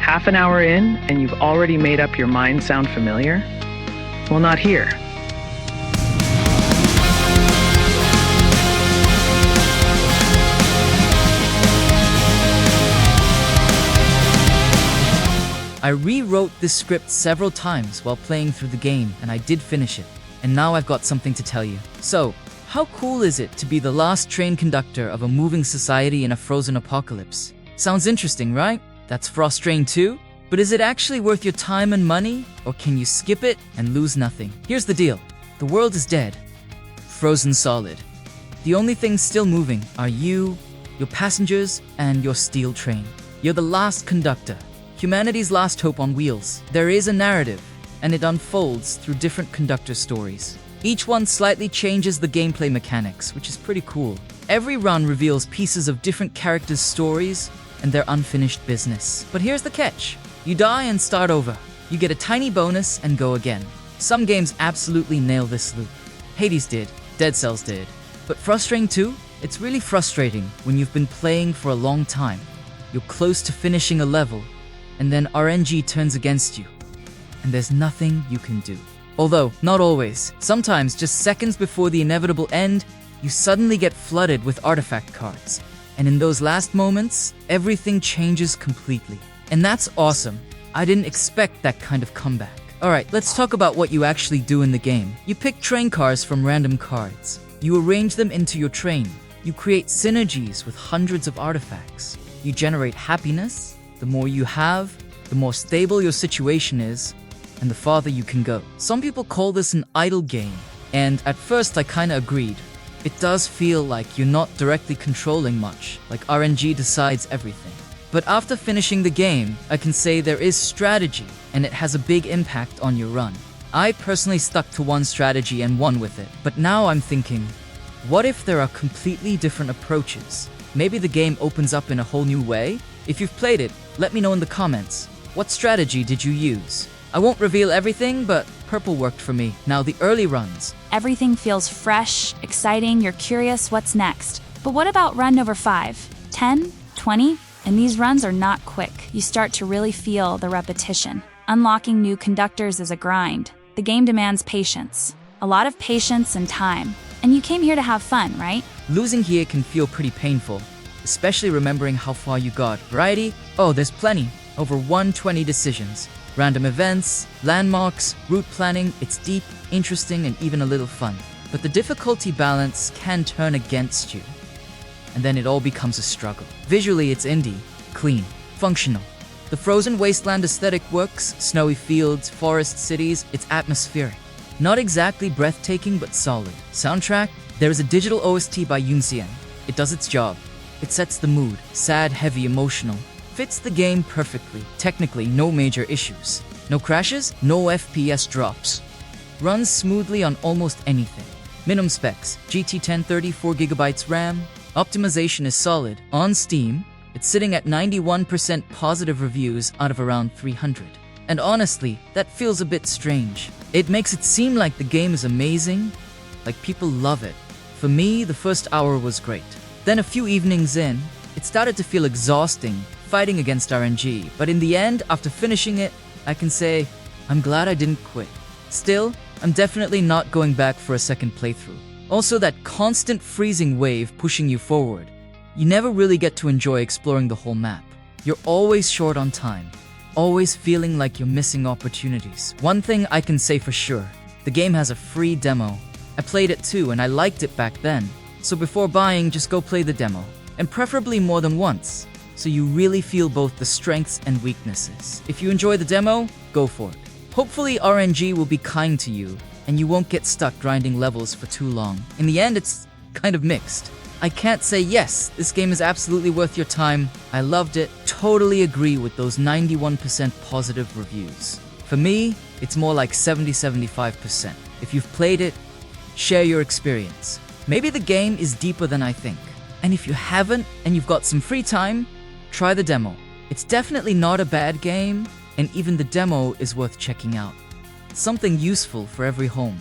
Half an hour in, and you've already made up your mind sound familiar? Well, not here. I rewrote this script several times while playing through the game, and I did finish it. And now I've got something to tell you. So, how cool is it to be the last train conductor of a moving society in a frozen apocalypse? Sounds interesting, right? That's Frostrain 2? But is it actually worth your time and money? Or can you skip it and lose nothing? Here's the deal. The world is dead. Frozen solid. The only things still moving are you, your passengers, and your steel train. You're the last conductor. Humanity's last hope on wheels. There is a narrative, and it unfolds through different conductor stories. Each one slightly changes the gameplay mechanics, which is pretty cool. Every run reveals pieces of different characters' stories and their unfinished business. But here's the catch. You die and start over. You get a tiny bonus and go again. Some games absolutely nail this loop. Hades did, Dead Cells did. But Frostrain 2? It's really frustrating when you've been playing for a long time. You're close to finishing a level, and then RNG turns against you, and there's nothing you can do. Although, not always. Sometimes, just seconds before the inevitable end, you suddenly get flooded with artifact cards. And in those last moments, everything changes completely. And that's awesome. I didn't expect that kind of comeback. Alright, let's talk about what you actually do in the game. You pick train cars from random cards. You arrange them into your train. You create synergies with hundreds of artifacts. You generate happiness. The more you have, the more stable your situation is, and the farther you can go. Some people call this an idle game, and at first I kinda agreed. It does feel like you're not directly controlling much, like RNG decides everything. But after finishing the game, I can say there is strategy, and it has a big impact on your run. I personally stuck to one strategy and won with it, but now I'm thinking, what if there are completely different approaches? Maybe the game opens up in a whole new way? If you've played it, let me know in the comments. What strategy did you use? I won't reveal everything, but purple worked for me. Now the early runs. Everything feels fresh, exciting, you're curious what's next. But what about run number 5, 10, 20? And these runs are not quick. You start to really feel the repetition. Unlocking new conductors is a grind. The game demands patience. A lot of patience and time. And you came here to have fun, right? Losing here can feel pretty painful, especially remembering how far you got. Variety? Oh, there's plenty. Over 120 decisions. Random events, landmarks, route planning. It's deep, interesting, and even a little fun. But the difficulty balance can turn against you. And then it all becomes a struggle. Visually, it's indie, clean, functional. The frozen wasteland aesthetic works, snowy fields, forest cities, it's atmospheric. Not exactly breathtaking, but solid. Soundtrack? There is a digital OST by Yunxian. It does its job. It sets the mood, sad, heavy, emotional. Fits the game perfectly. Technically, no major issues. No crashes, no FPS drops. Runs smoothly on almost anything. Minimum specs, GT 1030, 4GB RAM. Optimization is solid. On Steam, it's sitting at 91% positive reviews out of around 300. And honestly, that feels a bit strange. It makes it seem like the game is amazing, like people love it. For me, the first hour was great. Then a few evenings in, it started to feel exhausting, fighting against RNG, but in the end, after finishing it, I can say, I'm glad I didn't quit. Still, I'm definitely not going back for a second playthrough. Also, that constant freezing wave pushing you forward. You never really get to enjoy exploring the whole map. You're always short on time, always feeling like you're missing opportunities. One thing I can say for sure, the game has a free demo. I played it too, and I liked it back then. So before buying, just go play the demo, and preferably more than once, so you really feel both the strengths and weaknesses. If you enjoy the demo, go for it. Hopefully RNG will be kind to you, and you won't get stuck grinding levels for too long. In the end, it's kind of mixed. I can't say yes, this game is absolutely worth your time. I loved it. Totally agree with those 91% positive reviews. For me, it's more like 70-75%. If you've played it, share your experience. Maybe the game is deeper than I think. And if you haven't and you've got some free time, try the demo. It's definitely not a bad game, and even the demo is worth checking out. Something useful for every home.